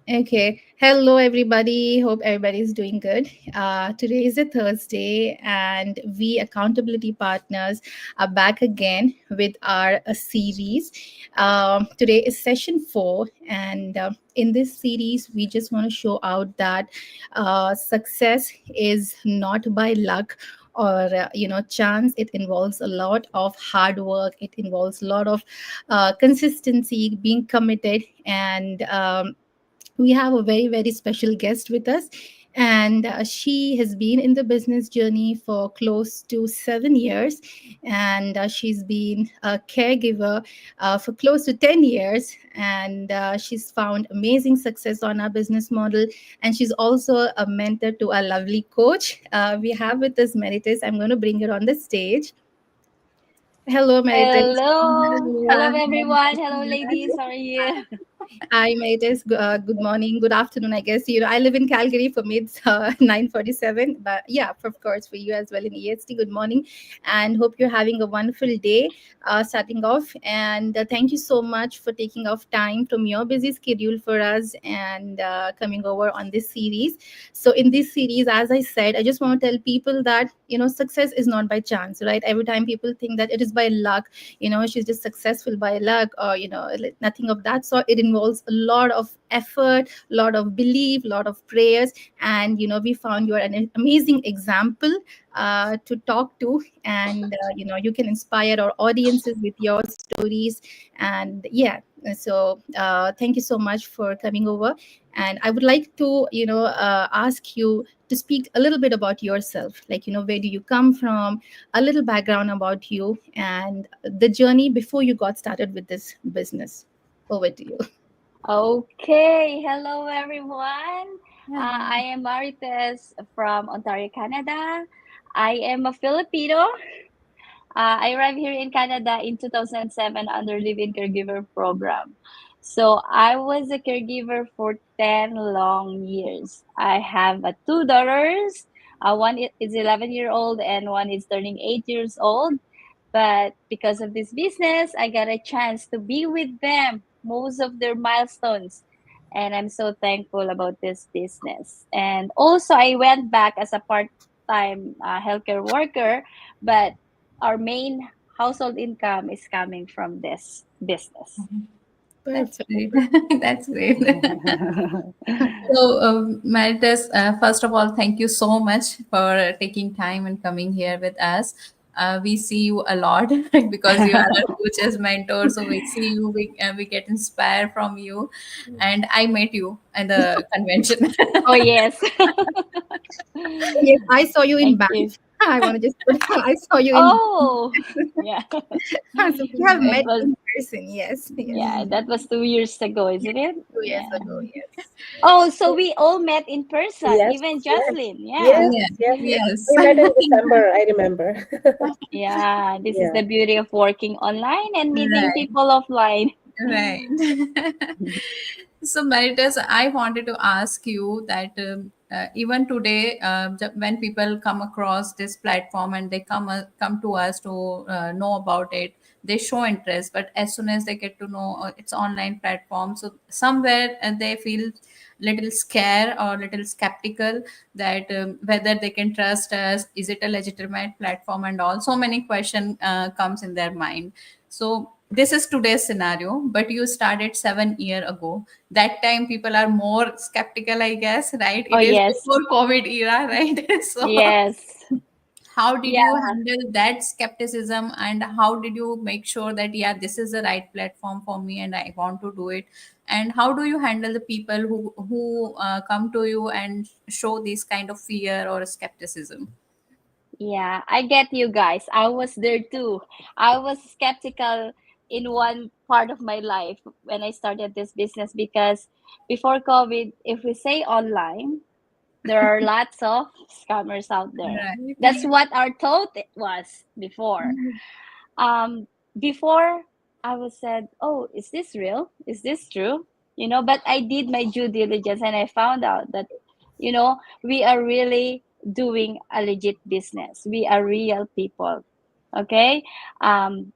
Okay. Hello, everybody. Hope everybody is doing good. Today is a Thursday, and we accountability partners are back again with our series. Today is session 4, and in this series, we just want to show out that success is not by luck or chance. It involves a lot of hard work. It involves a lot of consistency, being committed, and we have a very very special guest with us, and she has been in the business journey for close to 7 years, and she's been a caregiver for close to 10 years, and she's found amazing success on our business model, and she's also a mentor to our lovely coach. We have with us Marites. I'm going to bring her on the stage. Hello, Marites. Hello. Hello, Yeah. everyone. Hello, ladies. How are you? Hi, mate. Good morning, good afternoon. I guess I live in Calgary. For me, it's 9:47. But yeah, of course, for you as well in EST. Good morning, and hope you're having a wonderful day. Starting off, and thank you so much for taking off time from your busy schedule for us and coming over on this series. So in this series, as I said, I just want to tell people that success is not by chance, right? Every time people think that it is by luck, she's just successful by luck, or nothing of that sort. It involves a lot of effort, a lot of belief, a lot of prayers, and we found you are an amazing example to talk to, and you can inspire our audiences with your stories. And yeah, so thank you so much for coming over, and I would like to ask you to speak a little bit about yourself, like where do you come from, a little background about you, and the journey before you got started with this business. Over to you. Okay. Hello, everyone. I am Marites from Ontario, Canada. I am a Filipino. I arrived here in Canada in 2007 under Live-in Caregiver program. So I was a caregiver for 10 long years. I have two daughters. One is 11-year-old and one is turning 8 years old. But because of this business, I got a chance to be with them most of their milestones. And I'm so thankful about this business. And also, I went back as a part time healthcare worker, but our main household income is coming from this business. That's Perfect. great. That's great. So, Maritas, first of all, thank you so much for taking time and coming here with us. We see you a lot because you are our coaches, mentor. So we see you, we get inspired from you. And I met you at the convention. Oh, yes. Yes, I saw you in Thank Banff. you. I want to just put, I saw you in Oh, yeah. so we have That met was, in person. Yes, yes. yeah, that was 2 years ago, isn't it? 2 years Yeah. ago. Yes. Oh, so we all met in person, Yes, even yes, Jocelyn. Yeah. yes, Yeah, yes. yes. We met in December, I remember. Yeah, this is Yeah. the beauty of working online and meeting Right, people offline. right. So, Maritas, I wanted to ask you that even today, when people come across this platform and they come to us to know about it, they show interest. But as soon as they get to know it's online platform, so somewhere they feel little scared or little skeptical that whether they can trust us, is it a legitimate platform, and all. So many question comes in their mind. So this is today's scenario, but you started 7 year ago. That time people are more skeptical, I guess, right? Oh, It is yes. before COVID era, right? So Yes. how did you Yeah. handle that skepticism, and how did you make sure that yeah, this is the right platform for me and I want to do it? And how do you handle the people who come to you and show this kind of fear or skepticism? Yeah, I get you guys. I was there too. I was skeptical in one part of my life when I started this business because before COVID, if we say online, there are lots of scammers out there. That's Right. what our thought was before. Um, before I was said, "Oh, is this real? Is this true?" But I did my due diligence and I found out that we are really doing a legit business. We are real people. Okay? Um,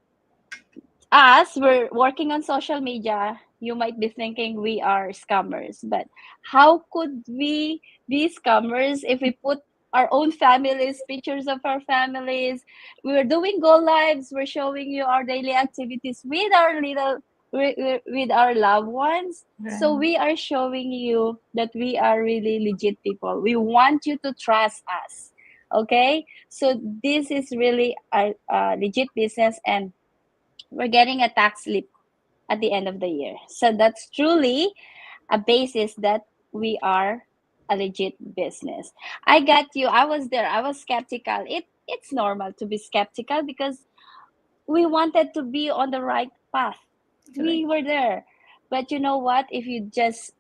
us, we're working on social media. you might be thinking we are scammers, but how could we be scammers if we put our own families, pictures of our families? We're doing go lives, we're showing you our daily activities with our little with our loved ones. So Right. we are showing you that we are really legit people. We want you to trust us. Okay, so this is really a legit business, and we're getting a tax slip at the end of the year. So that's truly a basis that we are a legit business. I got you. I was there. I was skeptical. It's normal to be skeptical because we wanted to be on the right path. Correct. We were there. But you know what? If you just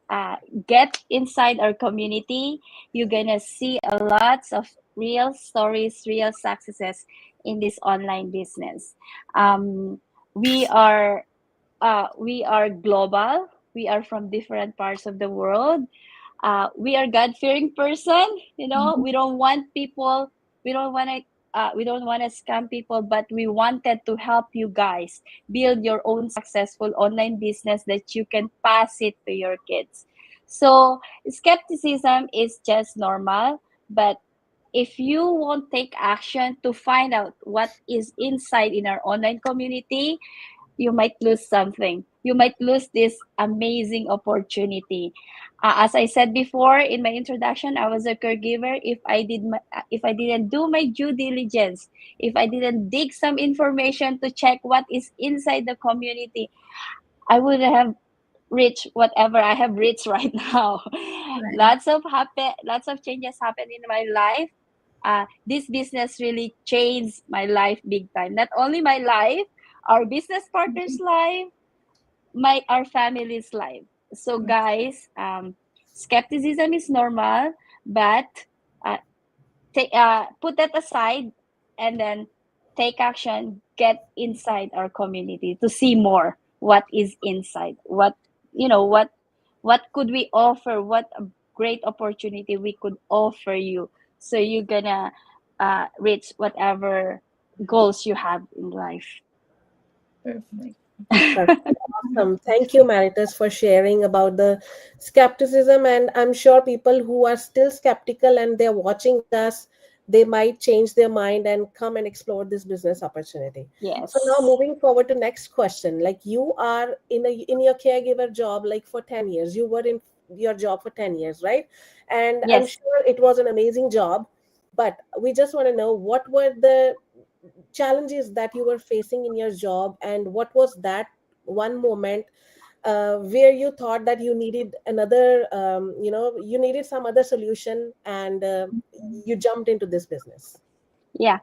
get inside our community, you're gonna see a lots of real stories, real successes in this online business. Um, we are we are global. We are from different parts of the world. We are God fearing person. You know, Mhm. we don't want people. We don't want to. We don't want to scam people, but we wanted to help you guys build your own successful online business that you can pass it to your kids. So skepticism is just normal, but if you won't take action to find out what is inside in our online community, you might lose something. You might lose this amazing opportunity. As I said before in my introduction, I was a caregiver. If I didn't do my due diligence, if I didn't dig some information to check what is inside the community, I would have reached whatever I have reached right now. Right. Lots of changes happen in my life. This business really changed my life big time. Not only my life, our business partner's life, my our family's life. So guys, skepticism is normal, but uh, put that aside and then take action. Get inside our community to see more what is inside. What you know what could we offer? What a great opportunity we could offer you. So you're gonna reach whatever goals you have in life. Perfect. Perfect. Awesome. Thank you, Maritas, for sharing about the skepticism. And I'm sure people who are still skeptical and they're watching us, they might change their mind and come and explore this business opportunity. So now Yes. moving forward to next question. Like you are in your caregiver job like for 10 years. You were in your job for 10 years, right? And I'm Yes. sure it was an amazing job. But we just want to know what were the challenges that you were facing in your job, and what was that one moment where you thought that you needed another, you needed some other solution, and you jumped into this business. Yeah.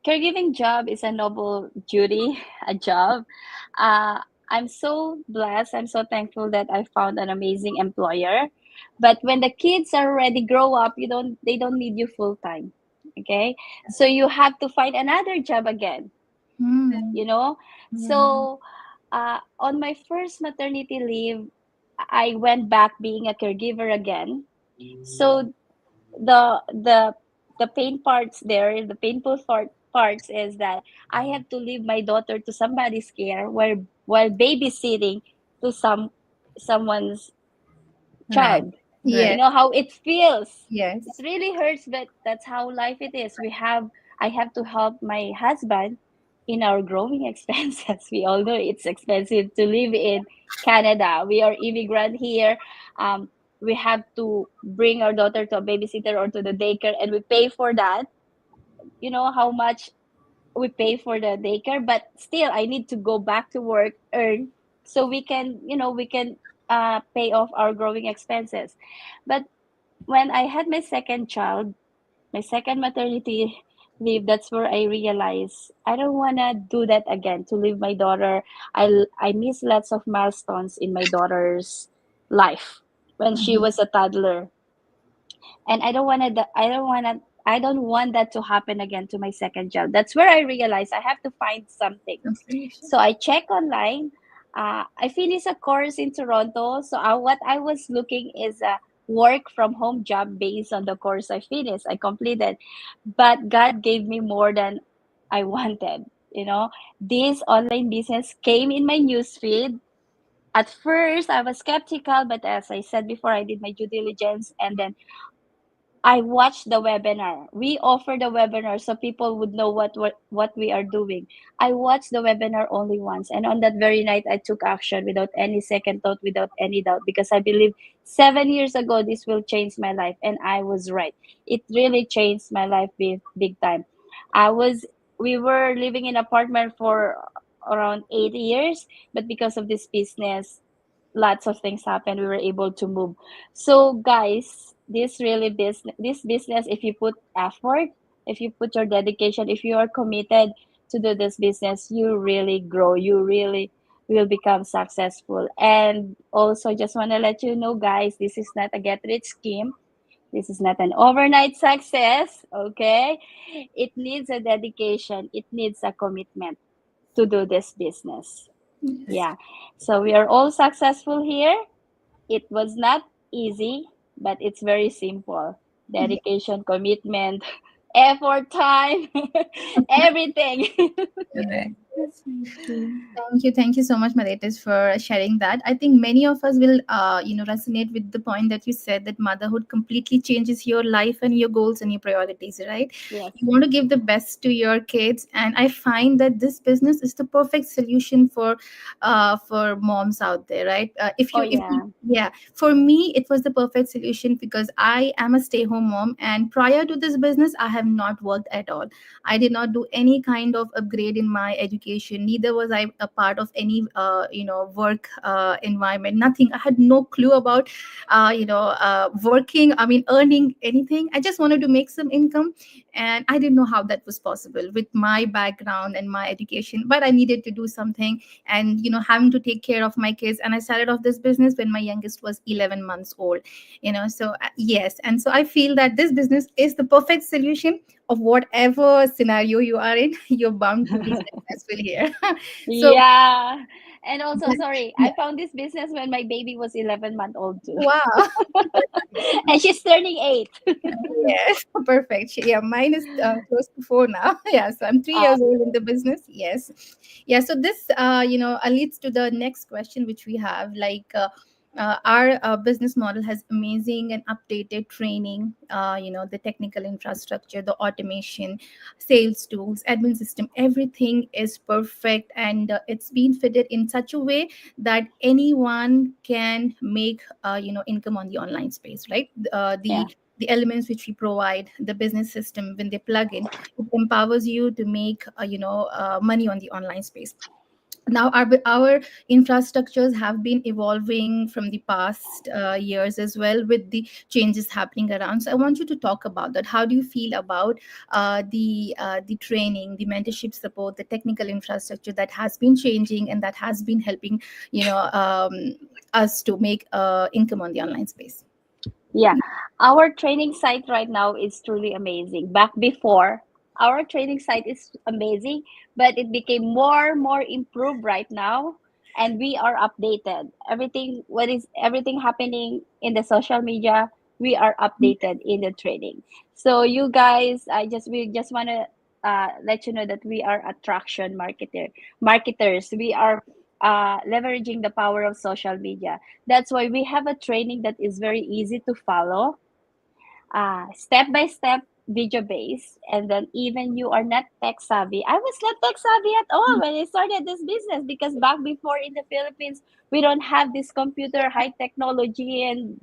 Caregiving job is a noble duty, a job. Uh, I'm so blessed. I'm so thankful that I found an amazing employer. But when the kids are already grow up, they don't need you full time. Okay. So you have to find another job again, Hmm. you know? Yeah. So on my first maternity leave, I went back being a caregiver again. So the the pain parts there, the parts is that I have to leave my daughter to somebody's care while babysitting to someone's Right. child. You Yes. Right. know how it feels. It Yes. really hurts, but that's how life it is. I have to help my husband in our growing expenses. We all know it's expensive to live in Canada. We are immigrant here. Um, we have to bring our daughter to a babysitter or to the daycare, and we pay for that. You know how much we pay for the daycare, but still I need to go back to work, earn, so we can pay off our growing expenses. But when I had my second child, my second maternity leave, that's where I realized I don't want to do that again, to leave my daughter. I miss lots of milestones in my daughter's life when she Mhm. was a toddler, and I don't want that to happen again to my second child. That's where I realized I have to find something. Some solution. So I check online. I finished a course in Toronto. So what I was looking is a work from home job based on the course I finished. I completed, but God gave me more than I wanted. You know, this online business came in my newsfeed. At first, I was skeptical, but as I said before, I did my due diligence, and then I watched the webinar. We offer the webinar so people would know what we are doing. I watched the webinar only once, and on that very night, I took action without any second thought, without any doubt, because I believe 7 years ago this will change my life, and I was right. It really changed my life big time. I was We were living in apartment for around 8 years, but because of this business, lots of things happened. We were able to move. So guys, this business, if you put effort, if you put your dedication, if you are committed to do this business, you really grow, you really will become successful. And also, just want to let you know, guys, this is not a get rich scheme. This is not an overnight success. Okay, it needs a dedication, it needs a commitment to do this business. Yes. Yeah. So we are all successful here. It was not easy, but it's very simple. Dedication, commitment, effort, time, everything. Correct. That's very true. Thank you so much, Marites, for sharing that. I think many of us will, resonate with the point that you said that motherhood completely changes your life and your goals and your priorities, right? Yes. You want to give the best to your kids, and I find that this business is the perfect solution for moms out there, right? Oh, If you, yeah. yeah, for me, it was the perfect solution because I am a stay-home mom, and prior to this business, I have not worked at all. I did not do any kind of upgrade in my education. Neither was I a part of any, work environment. Nothing. I had no clue about, working. I mean, earning anything. I just wanted to make some income, and I didn't know how that was possible with my background and my education. But I needed to do something, and having to take care of my kids. And I started off this business when my youngest was 11 months old. So yes, and so I feel that this business is the perfect solution of whatever scenario you are in. You're bound to be successful here. So Yeah. And also, that- sorry, yeah. I found this business when my baby was 11 month old too. Wow. And she's turning 8. Yes, perfect. Yeah, mine is close to 4 now. Yeah, so I'm 3 years old in the business. Yes, yeah. So this, leads to the next question which we have. Like, our business model has amazing and updated training. The technical infrastructure, the automation, sales tools, admin system. Everything is perfect, and it's been fitted in such a way that anyone can make, income on the online space, right? Yeah. The elements which we provide, the business system, when they plug in, it empowers you to make, money on the online space. Now our infrastructures have been evolving from the past years as well, with the changes happening around. So I want you to talk about that. How do you feel about the training, the mentorship support, the technical infrastructure that has been changing and that has been helping, us to make income on the online space? Yeah, our training site right now is truly amazing. Back before, our training site is amazing, but it became more improved right now, and we are updated. Everything happening in the social media, we are updated in the training. So you guys, we just want to let you know that we are attraction marketers. We are leveraging the power of social media. That's why we have a training that is very easy to follow, step by step, video based. And then even you are not tech savvy. I was not tech savvy at all when I started this business, because back before in the Philippines, we don't have this computer high technology, and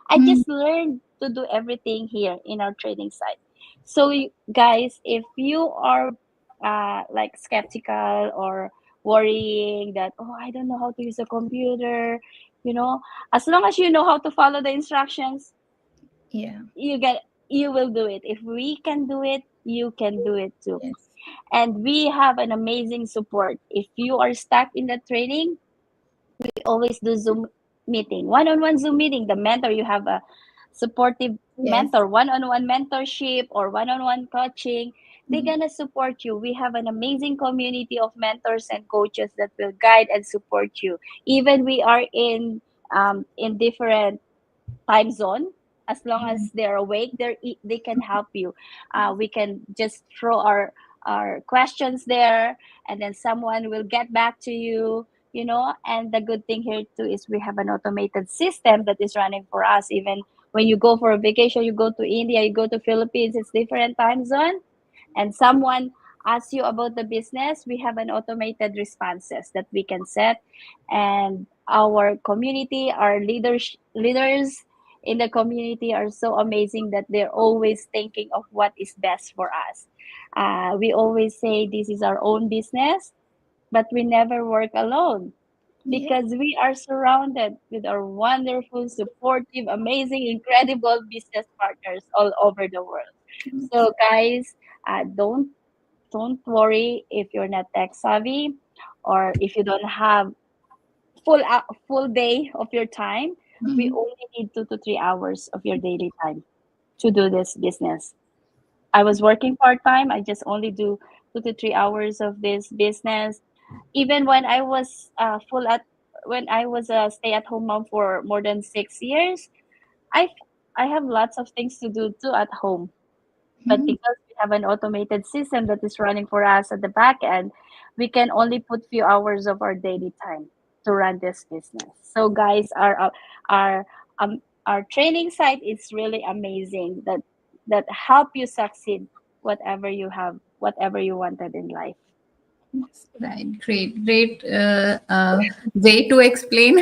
I Mhm. just learned to do everything here in our training site. So guys, if you are like skeptical or worrying that, oh, I don't know how to use a computer, you know as long as you know how to follow the instructions, Yeah. you will do it. If we can do it, you can do it too. Yes. And we have an amazing support. If you are stuck in the training, we always do Zoom meeting, one-on-one Zoom meeting. The mentor, you have a supportive Yes. mentor, one-on-one mentorship or one-on-one coaching. They're Mhm. gonna support you. We have an amazing community of mentors and coaches that will guide and support you. Even we are in different time zone, as long as they're awake, they can help you. We can just throw our questions there, and then someone will get back to you. And the good thing here too is we have an automated system that is running for us. Even when you go for a vacation, you go to India, you go to Philippines, it's different time zone, and someone asks you about the business, we have an automated responses that we can set. And our community, our leaders in the community are so amazing that they're always thinking of what is best for us. We always say this is our own business, but we never work alone Yeah. because we are surrounded with our wonderful, supportive, amazing, incredible business partners all over the world. So, guys, don't worry if you're not tech savvy, or if you don't have full day of your time. We Mhm. only need 2 to 3 hours of your daily time to do this business. I was working part time. I just only do 2 to 3 hours of this business. Even when I was when I was a stay at home mom for more than 6 years, I I have lots of things to do too at home. But Mhm. because we have an automated system that is running for us at the back end, we can only put few hours of our daily time to run this business. So, guys, our our training site is really amazing. That help you succeed whatever you wanted in life. Right, great way to explain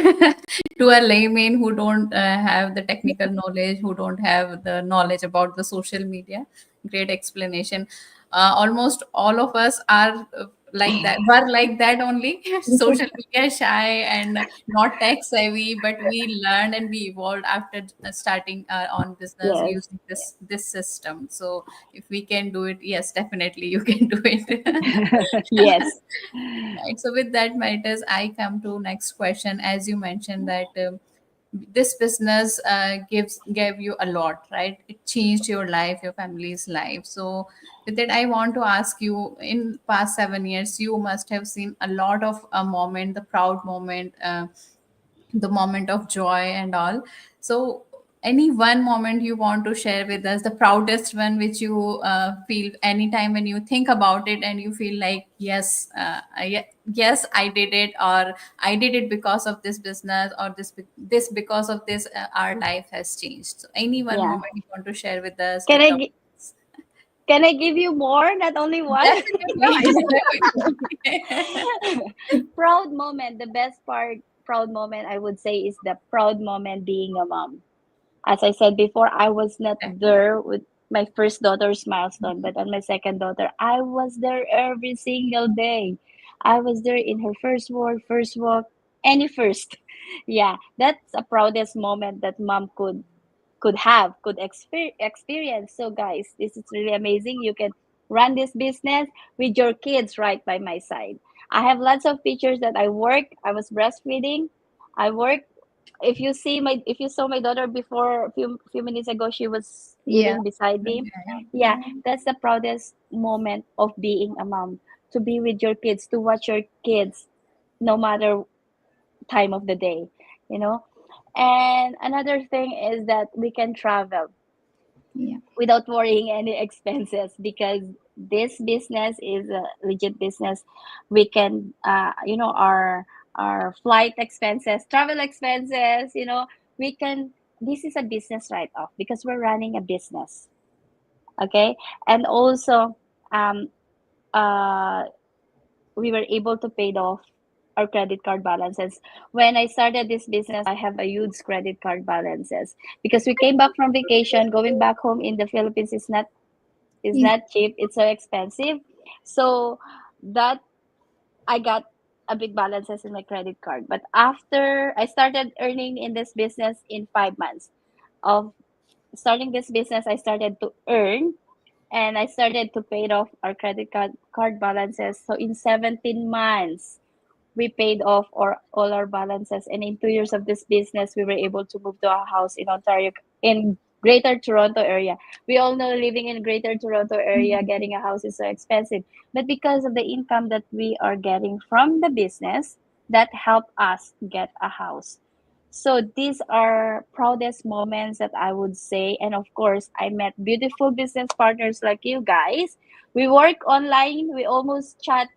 to a layman who don't have the technical knowledge, who don't have the knowledge about the social media. Great explanation. Almost all of us are like that, were like that only, social media shy and not tech savvy, but we learned and we evolved after starting our own business Yes. using this system. So if we can do it, yes, definitely you can do it. Yes. Right. So with that, Maritas, I come to next question. As you mentioned that this business gave you a lot, right? It changed your life, your family's life. So with that, I want to ask you: in past 7 years, you must have seen a lot of a moment, the proud moment. The moment of joy and all. So any one moment you want to share with us, the proudest one which you feel anytime when you think about it and you feel like, yes, yes, I did it, or I did it because of this business, or this because of this, our life has changed. So any one Yeah. moment you want to share with us, Can with I the gi- can I give you more? Not only one. definitely, definitely. Proud moment. The best part, proud moment, I would say, is the proud moment being a mom. As I said before, I was not Exactly. there with my first daughter's milestone, but on my second daughter, I was there every single day. I was there in her first word, first walk, any first. Yeah, that's a proudest moment that mom could experience. So, guys, this is really amazing. You can run this business with your kids right by my side. I have lots of pictures that I was breastfeeding. I work. If you saw my daughter before, a few minutes ago, she was Yeah. eating beside me. Yeah, that's the proudest moment of being a mom, to be with your kids, to watch your kids no matter time of the day, you know and another thing is that we can travel Yeah. without worrying any expenses, because this business is a legit business. We can our flight expenses, travel expenses, we can this is a business write off because we're running a business. Okay. And also, um uh we were able to pay off our credit card balances. When I started this business, I have a huge credit card balances because we came back from vacation. Going back home in the Philippines is Yeah. not cheap. It's so expensive. So that I got a big balances in my credit card. But after I started earning in this business in 5 months of starting this business, I started to earn, and I started to pay off our credit card balances. So in 17 months, we paid off all our balances. And in 2 years of this business, we were able to move to a house in Ontario, in Greater Toronto area. We all know living in Greater Toronto area, getting a house is so expensive. But because of the income that we are getting from the business, that helped us get a house. So these are proudest moments that I would say. And of course, I met beautiful business partners like you guys. We work online. We almost chat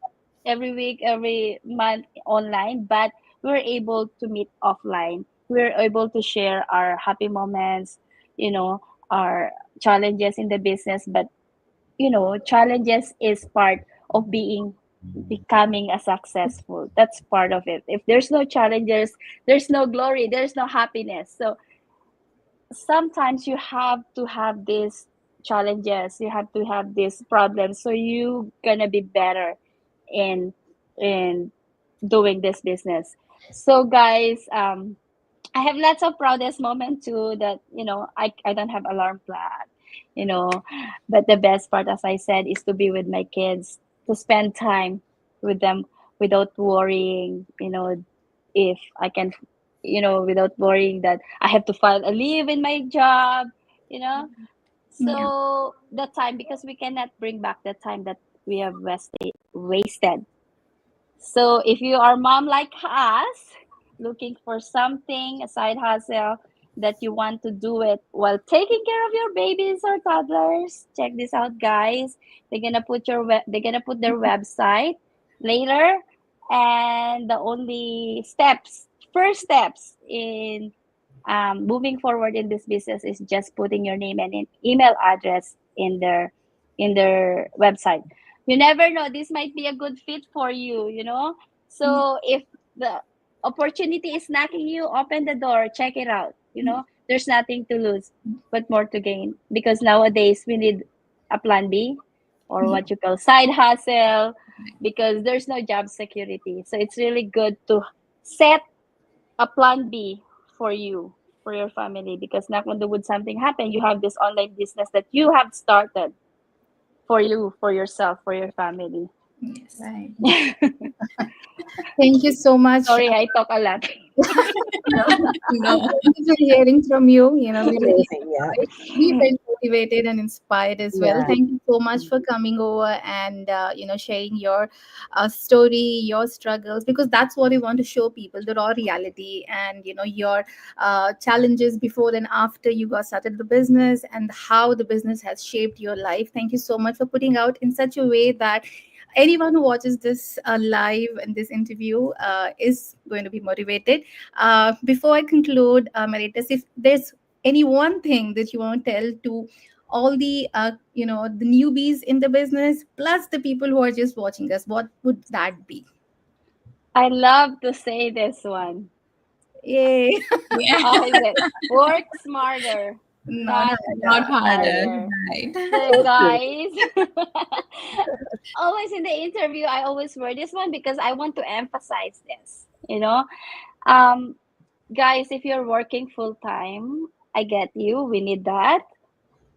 every week, every month online, but we're able to meet offline. We're able to share our happy moments, you know, our challenges in the business. But challenges is part of becoming a successful. That's part of it. If there's no challenges, there's no glory, there's no happiness. So sometimes you have to have these challenges, you have to have these problems, so you gonna be better in in doing this business. So guys, I have lots of proudest moment too, that I don't have alarm clock, you know but the best part, as I said, is to be with my kids, to spend time with them without worrying, if I can, without worrying that I have to file a leave in my job, you know Yeah. so the time, because we cannot bring back the time that we have wasted. So if you are mom like us, looking for something, a side hustle that you want to do it while taking care of your babies or toddlers, check this out, guys. They're gonna put their website later, and the only first steps in moving forward in this business is just putting your name and email address in their website. You never know, this might be a good fit for you. Yeah. So if the opportunity is knocking you, open the door, check it out. There's nothing to lose but more to gain, because nowadays we need a plan B, or Yeah. what you call side hustle, because there's no job security. So it's really good to set a plan B for you, for your family, because not when the would something happen, you have this online business that you have started for you, for yourself, for your family. Yes. Right. Thank you so much. Sorry, I talk a lot. No, No. thank you for hearing from you. We really Amazing. Yeah. we felt motivated and inspired as well. Yeah. Thank you so much for coming over and sharing your story, your struggles, because that's what we want to show people, the raw reality, and your challenges before and after you got started the business, and how the business has shaped your life. Thank you so much for putting out in such a way that anyone who watches this live and this interview is going to be motivated. Before I conclude, Marites, if there's any one thing that you want to tell to all the newbies in the business, plus the people who are just watching us, what would that be? I love to say this one. Yay. Yeah. How is it? Work smarter, Not not Not harder. harder. Right. So So cute. guys, always in the interview, I always wear this one because I want to emphasize this. Um, guys, if you're working full time, I get you. We need that.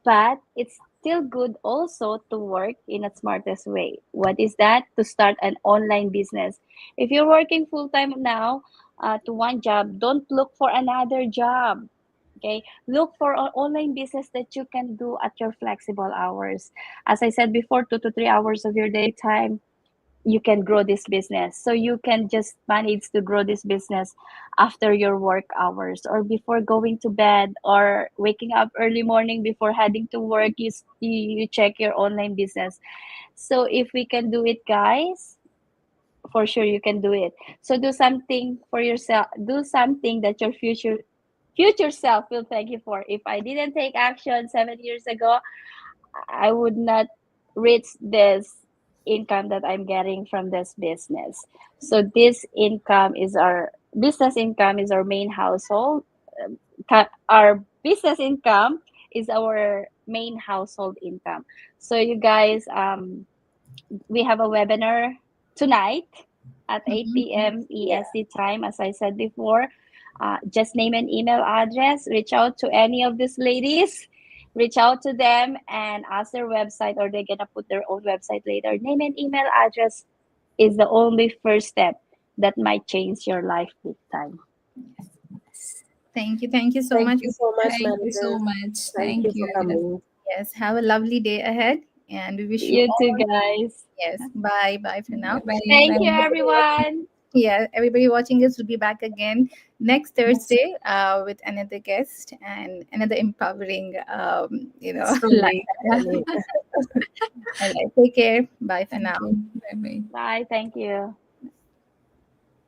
But it's still good also to work in a smartest way. What is that? To start an online business. If you're working full time now to one job, don't look for another job. Okay, look for an online business that you can do at your flexible hours. As I said before, 2 to 3 hours of your daytime, you can grow this business. So you can just manage to grow this business after your work hours, or before going to bed, or waking up early morning before heading to work. You check your online business. So if we can do it, guys, for sure you can do it. So do something for yourself, do something that your future self will thank you for. If I didn't take action 7 years ago, I would not reach this income that I'm getting from this business. So this income is our business income, is our main household. Our business income is our main household income. So you guys, we have a webinar tonight at 8 Mhm. p.m. Yeah. EST time, as I said before. Just name an email address, reach out to any of these ladies, reach out to them and ask their website, or they're going to put their own website later. Name and email address is the only first step that might change your life big time. Thank you so Thank much. you so much, Thank you so Marites. much. Thank you Thank for you. Yes. coming. Yes, have a lovely day ahead, and we wish you You too, all. guys. Yes, bye bye for now. Bye bye. Thank you, Bye. everyone. Yeah, everybody watching us will be back again next Yes. Thursday with another guest and another empowering, Story. life. Yeah. Really. All right, take care. Bye for Thank now. you. Bye bye. Bye. Thank you.